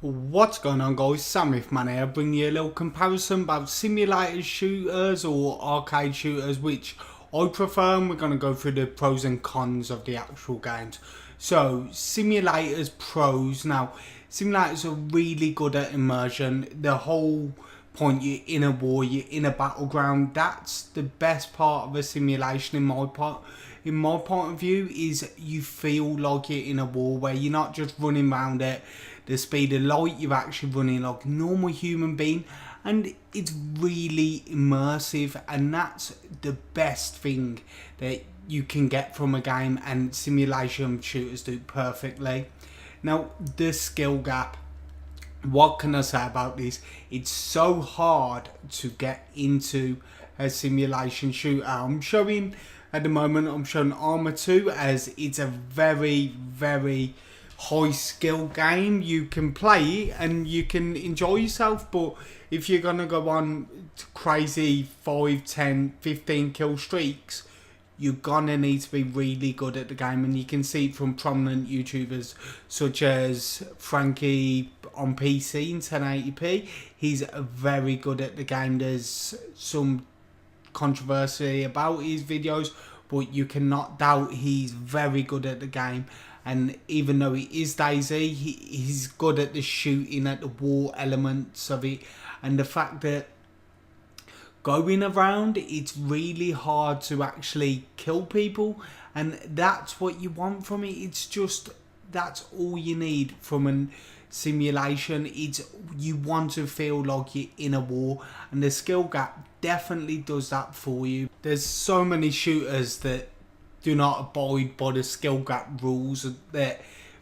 What's going on, guys? Sam with Man here, bringing you a little comparison about simulator shooters or arcade shooters, which I prefer, and we're going to go through the pros and cons of the actual games. So, simulators pros. Now, simulators are really good at immersion. The whole point, you're in a war, you're in a battleground. That's the best part of a simulation in my point of view, is you feel like you're in a war where you're not just running around at the speed of light, you're actually running like a normal human being, and it's really immersive, and that's the best thing that you can get from a game, and simulation shooters do perfectly. Now, the skill gap, what can I say about this? It's so hard to get into a simulation shooter. I'm showing ARMA 2, as it's a very high skill game. You can play it and you can enjoy yourself, but if you're gonna go on crazy 5, 10, 15 kill streaks, you're gonna need to be really good at the game, and you can see it from prominent YouTubers such as Frankie on PC in 1080p. He's very good at the game. There's some controversy about his videos, but you cannot doubt he's very good at the game. And even though he is DayZ, he's good at the shooting, at the war elements of it, and the fact that going around, it's really hard to actually kill people, and that's what you want from it. It's just, that's all you need from a simulation. It's, you want to feel like you're in a war, and the skill gap definitely does that for you. There's so many shooters that do not abide by the skill gap rules, that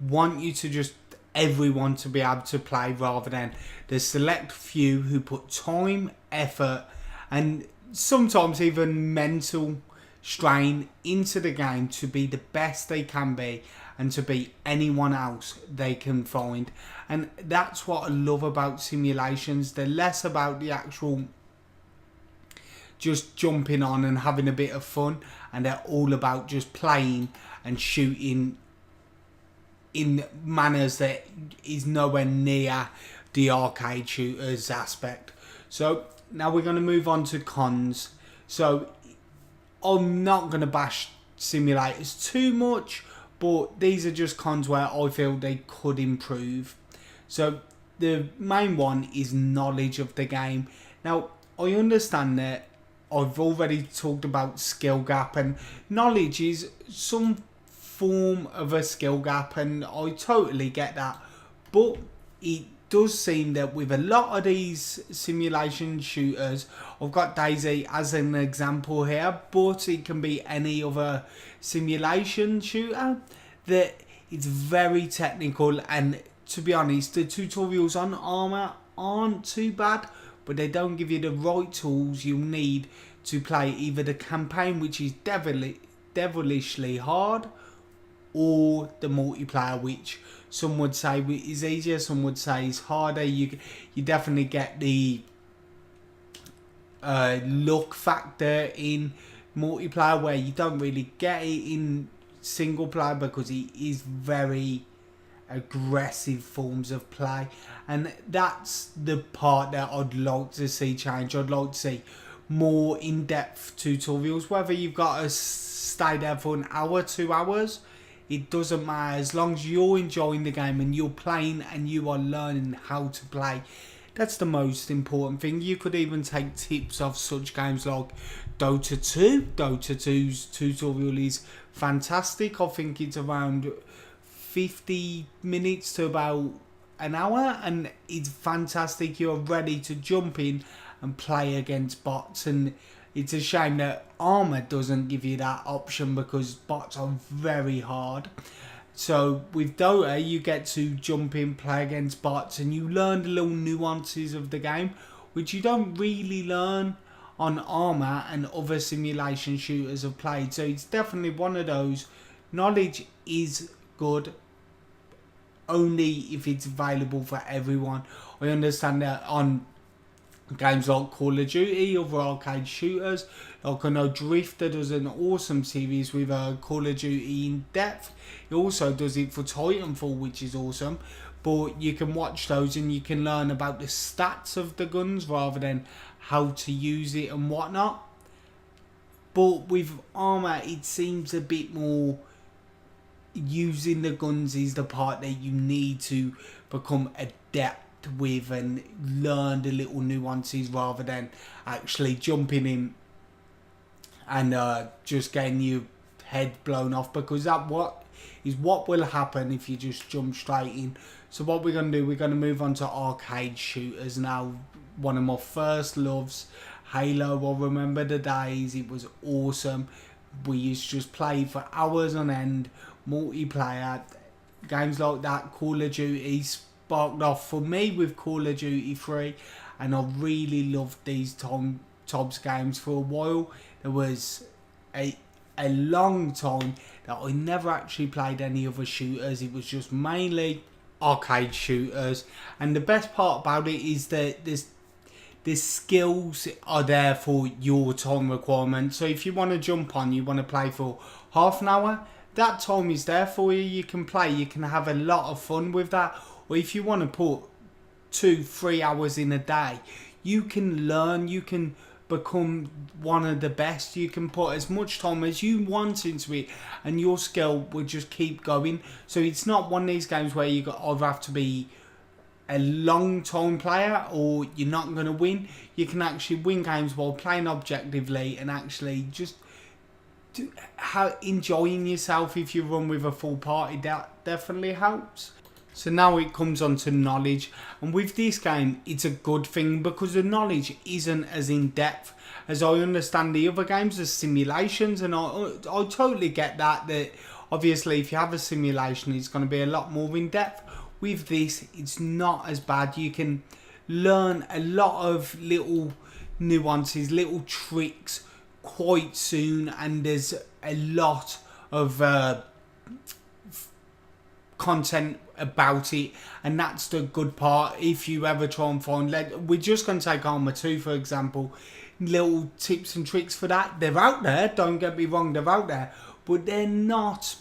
want you to just everyone to be able to play, rather than the select few who put time, effort, and sometimes even mental strain into the game to be the best they can be, and to beat anyone else they can find. And that's what I love about simulations. They're less about the actual just jumping on and having a bit of fun, and they're all about just playing and shooting in manners that is nowhere near the arcade shooters aspect. So now we're going to move on to cons. So I'm not going to bash simulators too much, but these are just cons where I feel they could improve. So the main one is knowledge of the game. Now, I understand that I've already talked about skill gap, and knowledge is some form of a skill gap, and I totally get that. But it does seem that with a lot of these simulation shooters, I've got DayZ as an example here, but it can be any other simulation shooter, that it's very technical. And to be honest, the tutorials on ARMA aren't too bad, but they don't give you the right tools you'll need to play either the campaign, which is devilishly hard, or the multiplayer, which some would say is easier, some would say is harder. You definitely get the luck factor in multiplayer, where you don't really get it in single player, because it is very aggressive forms of play, and that's the part that I'd like to see change. I'd like to see more in-depth tutorials. Whether you've got to stay there for an hour, 2 hours, it doesn't matter, as long as you're enjoying the game and you're playing and you are learning how to play. That's the most important thing. You could even take tips off such games like Dota 2. Dota 2's tutorial is fantastic. I think it's around 50 minutes to about an hour, and it's fantastic. You're ready to jump in and play against bots, and it's a shame that ARMA doesn't give you that option, because bots are very hard. So with Dota, you get to jump in, play against bots, and you learn the little nuances of the game, which you don't really learn on ARMA and other simulation shooters have played. So it's definitely one of those. Knowledge is good, only if it's available for everyone. I understand that on games like Call of Duty, other arcade shooters, like I know Drifter does an awesome series with Call of Duty In Depth. He also does it for Titanfall, which is awesome. but you can watch those and you can learn about the stats of the guns rather than how to use it and whatnot. But with ARMA, it seems a bit more using the guns is the part that you need to become adept with and learn the little nuances rather than actually jumping in and just getting your head blown off, because that what will happen if you just jump straight in. So what we're going to do, we're going to move on to arcade shooters now. One of my first loves, Halo. I remember the days, it was awesome. We used to just play for hours on end, multiplayer, games like that. Call of Duty sparked off for me with Call of Duty 3, and I really loved these types games for a while. There was a long time that I never actually played any other shooters. It was just mainly arcade shooters, and the best part about it is that the skills are there for your time requirement. So if you want to jump on, you want to play for half an hour, that time is there for you. You can play, you can have a lot of fun with that. Or if you want to put 2-3 hours in a day, you can learn, you can become one of the best. You can put as much time as you want into it and your skill will just keep going. So it's not one of these games where you either have to be a long time player or you're not going to win. You can actually win games while playing objectively and actually just enjoying yourself. If you run with a full party, that definitely helps. So now it comes on to knowledge, and with this game it's a good thing because the knowledge isn't as in depth as I understand the other games as simulations, and I totally get that obviously if you have a simulation it's going to be a lot more in depth. With this it's not as bad. You can learn a lot of little nuances, little tricks quite soon, and there's a lot of content about it, and that's the good part. If you ever try and find, we're just going to take ARMA 2 for example, little tips and tricks for that, they're out there, don't get me wrong, they're out there, but they're not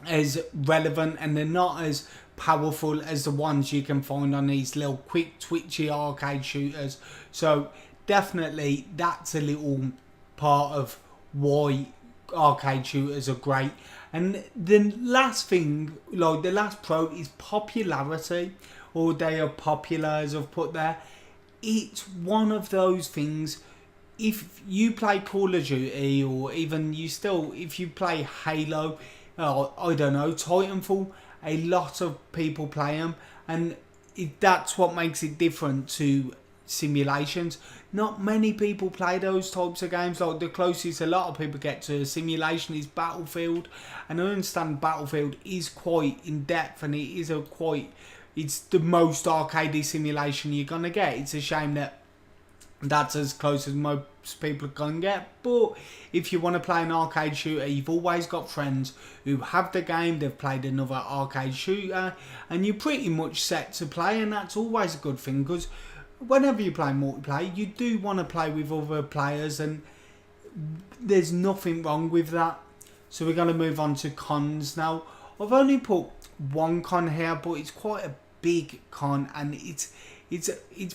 as relevant and they're not as powerful as the ones you can find on these little quick twitchy arcade shooters. So definitely that's a little part of why arcade shooters are great. And the last thing, like the last pro, is popularity, or they are popular as I've put there. It's one of those things. If you play Call of Duty, or even if you play Halo, I don't know, Titanfall, a lot of people play them, and that's what makes it different to simulations. Not many people play those types of games. Like the closest a lot of people get to a simulation is Battlefield, and I understand Battlefield is quite in depth and it's the most arcadey simulation you're gonna get. It's a shame that that's as close as most people can get, but if you want to play an arcade shooter, you've always got friends who have the game, they've played another arcade shooter, and you're pretty much set to play, and that's always a good thing, because whenever you play multiplayer, you do want to play with other players, and there's nothing wrong with that. So we're going to move on to cons now. I've only put one con here, but it's quite a big con, and it's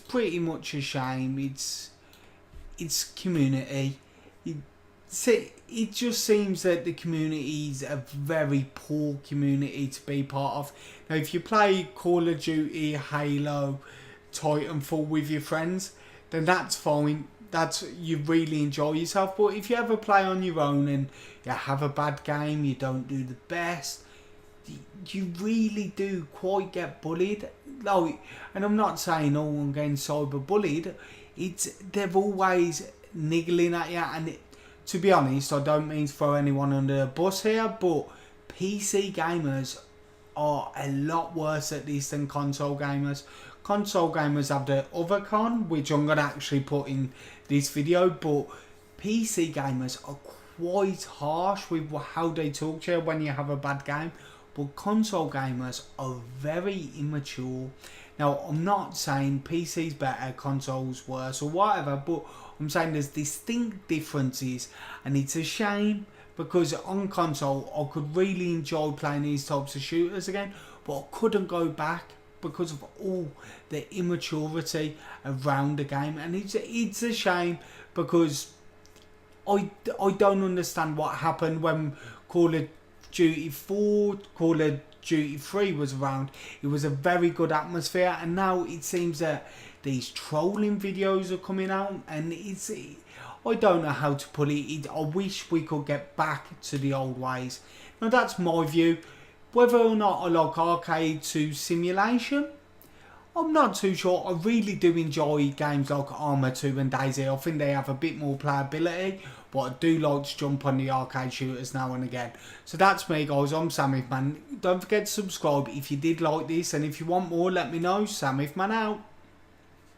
pretty much a shame. It's community. It just seems that the community is a very poor community to be part of. Now, if you play Call of Duty, Halo, Titanfall with your friends, then that's fine. You really enjoy yourself. But if you ever play on your own and you have a bad game, you don't do the best, you really do quite get bullied. Like, and I'm not saying I'm getting cyber bullied. They're always niggling at you, and to be honest, I don't mean to throw anyone under the bus here, but PC gamers are a lot worse at this than console gamers. Console gamers have the other con, which I'm going to actually put in this video, but PC gamers are quite harsh with how they talk to you when you have a bad game, but console gamers are very immature. Now, I'm not saying PC's better, console's worse or whatever, but I'm saying there's distinct differences, and it's a shame, because on console I could really enjoy playing these types of shooters again, but I couldn't go back because of all the immaturity around the game, and it's a shame because I don't understand what happened when Call of Duty 4, Call of Duty 3 was around. It was a very good atmosphere, and now it seems that these trolling videos are coming out, and I don't know how to put it. I wish we could get back to the old ways. Now that's my view. Whether or not I like arcade to simulation, I'm not too sure. I really do enjoy games like ARMA 2 and DayZ. I think they have a bit more playability, but I do like to jump on the arcade shooters now and again. So that's me, guys. I'm Samif Man. Don't forget to subscribe if you did like this, and if you want more, let me know. Samif Man out.